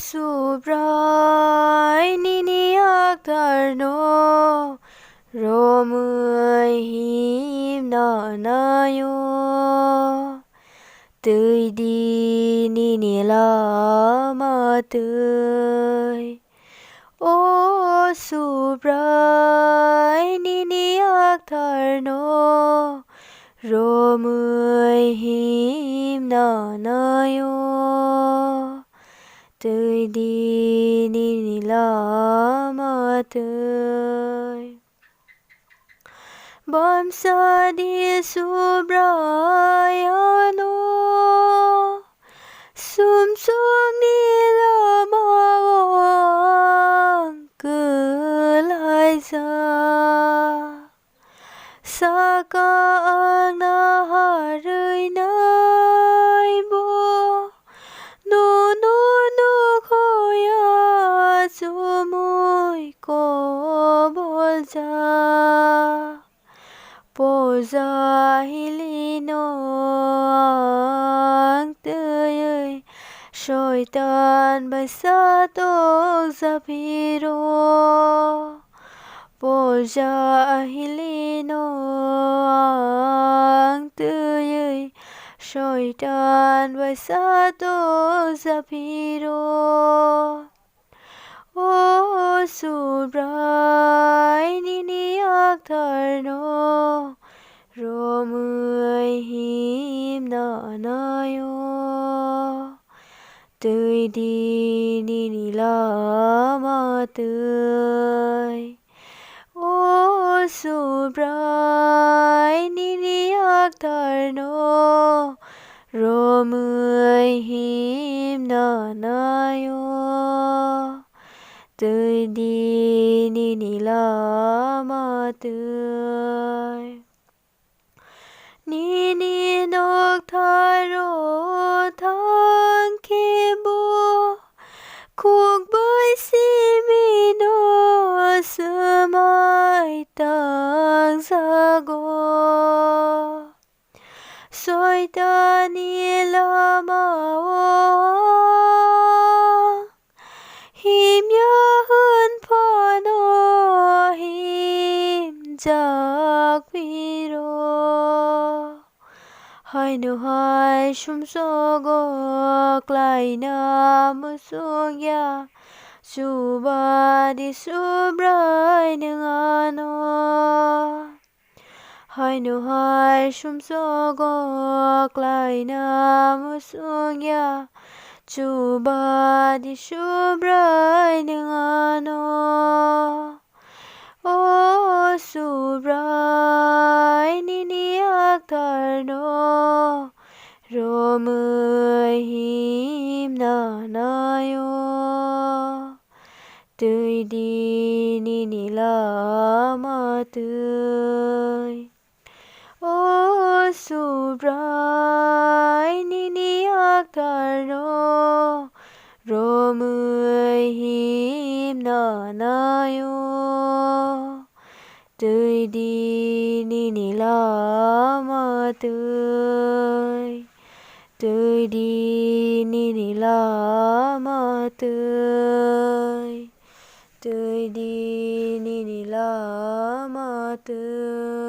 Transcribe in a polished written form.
subrai nini aktarno romui him na nayo tươi đi nini lama tươi ô subrai nini aktarno romui him na nayo tươi đi nini lama tươi bom sa đi subrai ano sum sum ni lama wang khlai sa ka ang na harui nai bo no no no khoya sumui ko Poza hilino ang tươi soi tan bay sa tông zapiro Poza hilino ang tươi soi tan bay sa tông zapiro ô subrai nini aktarno romui him na nayo tươi đi nini lama tươi ô subrai nini aktarno romui him na nayo tươi đi nini lama tươi nini nok thai ro thang khi bùa cuộc bơi si mi no sơ mai tang sa go soi ta ni lama him ya hơn pho no him jak viro hai nu hai sum so go khlai na mu sung ya su ba di su brai nương ano hai nu hai sum so go khlai na mu sung ya chu ba di su brai nương ano ô subrai nini aktarno romui him na nayo tươi đi nini lama tươi ô subrai nini aktarno romui him na nayo tươi đi nini lama tươi tươi đi nini lama tươi tươi đi nini lama tươi